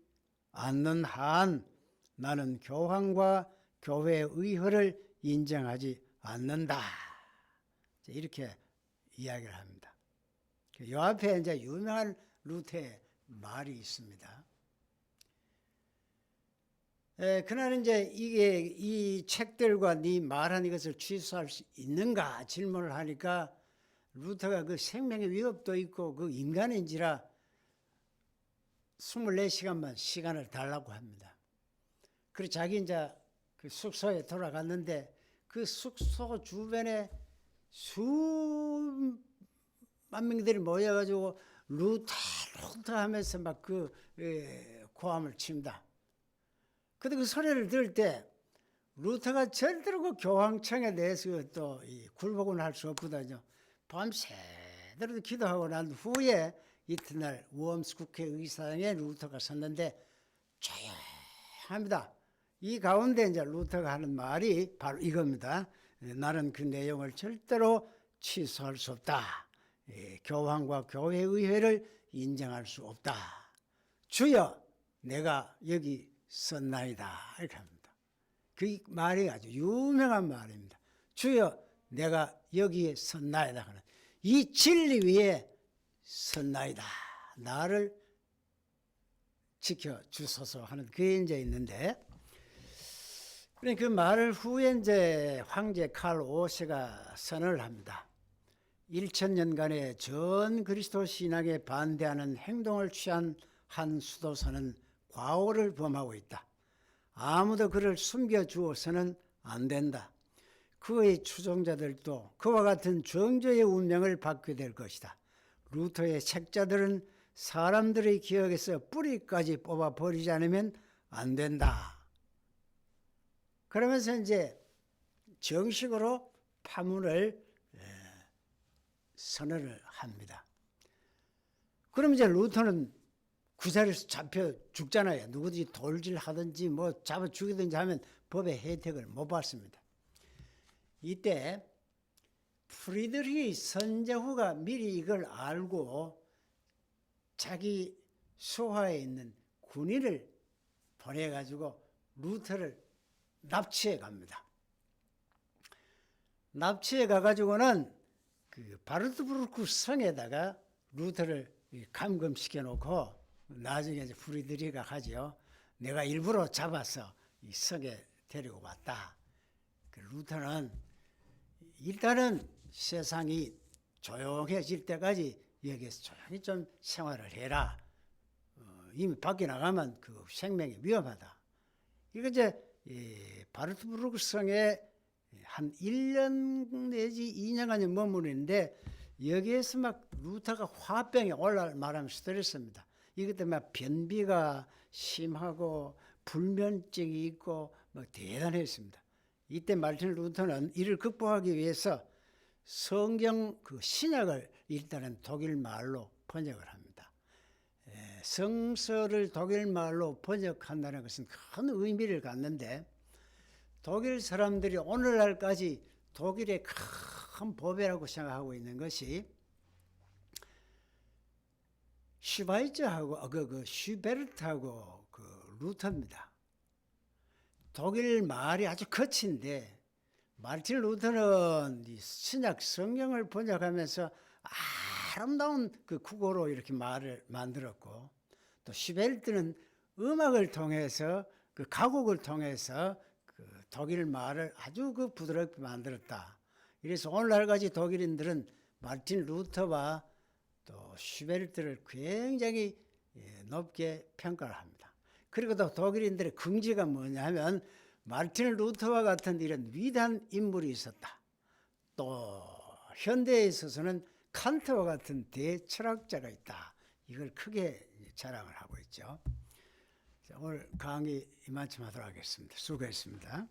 않는 한 나는 교황과 교회의 의회를 인정하지 않는다. 이렇게 이야기를 합니다. 이 앞에 이제 유명한 루터의 말이 있습니다. 그날 이제 이 책들과 네 말한 이것을 취소할 수 있는가 질문을 하니까 루터가 그 생명의 위협도 있고 그 인간인지라 24시간만 시간을 달라고 합니다. 그리고 자기 이제 그 숙소에 돌아갔는데 그 숙소 주변에 수만 명들이 모여가지고 루터 하면서 막 그 고함을 칩니다. 근데 그 소리를 들을 때 루터가 절대로 그 교황청에 대해서 또 굴복은 할 수 없거든요. 밤새도록 기도하고 난 후에 이튿날 워엄스 국회의사당에 루터가 섰는데 조용합니다. 이 가운데 이제 루터가 하는 말이 바로 이겁니다. 나는 그 내용을 절대로 취소할 수 없다. 교황과 교회의회를 인정할 수 없다. 주여, 내가 여기 썼나이다. 이렇게 합니다. 그 말이 아주 유명한 말입니다. 주여, 내가 여기에 썼나이다. 이 진리 위에 섰나이다. 나를 지켜 주소서 하는 그게 이제 있는데, 그 말을 후에 이제 황제 칼 5세가 선언을 합니다. 1000년간의 전 그리스도 신앙에 반대하는 행동을 취한 한 수도사는 과오를 범하고 있다. 아무도 그를 숨겨주어서는 안 된다. 그의 추종자들도 그와 같은 정죄의 운명을 받게 될 것이다. 루터의 책자들은 사람들의 기억에서 뿌리까지 뽑아버리지 않으면 안 된다. 그러면서 이제 정식으로 파문을 선언을 합니다. 그럼 이제 루터는 그 자리에서 잡혀 죽잖아요. 누구든지 돌질하든지 뭐 잡아 죽이든지 하면 법의 혜택을 못 받습니다. 이때 프리드리히 선제후가 미리 이걸 알고 자기 수하에 있는 군인을 보내가지고 루터를 납치해 갑니다. 납치해 가가지고는 그 바르트부르크 성에다가 루터를 감금시켜 놓고 나중에 이제 프리드리히가 하죠. 내가 일부러 잡아서 이 성에 데리고 왔다. 그 루터는 일단은 세상이 조용해질 때까지 여기에서 조용히 좀 생활을 해라. 이미 밖에 나가면 그 생명이 위험하다. 이거 이제 바르트부르크 성에 한 1년 내지 2년간 머무르는데 여기에서 막 루터가 화병에 올라올 만하면 스트레스입니다. 이것 때문에 변비가 심하고 불면증이 있고 뭐 대단했습니다. 이때 마르틴 루터는 이를 극복하기 위해서 성경 그 신약을 일단은 독일 말로 번역을 합니다. 성서를 독일 말로 번역한다는 것은 큰 의미를 갖는데 독일 사람들이 오늘날까지 독일의 큰 보배라고 생각하고 있는 것이 슈바이처하고 슈베르트하고 그 루터입니다. 독일 말이 아주 거친데 마르틴 루터는 이 신약 성경을 번역하면서 아름다운 그 국어로 이렇게 말을 만들었고, 또 슈베르트는 음악을 통해서 그 가곡을 통해서 그 독일 말을 아주 그 부드럽게 만들었다. 그래서 오늘날까지 독일인들은 마르틴 루터와 또 슈베르트를 굉장히 높게 평가를 합니다. 그리고 또 독일인들의 긍지가 뭐냐 하면 마르틴 루터와 같은 이런 위대한 인물이 있었다. 또 현대에 있어서는 칸트와 같은 대철학자가 있다. 이걸 크게 자랑을 하고 있죠. 자, 오늘 강의 이만큼 하도록 하겠습니다. 수고했습니다.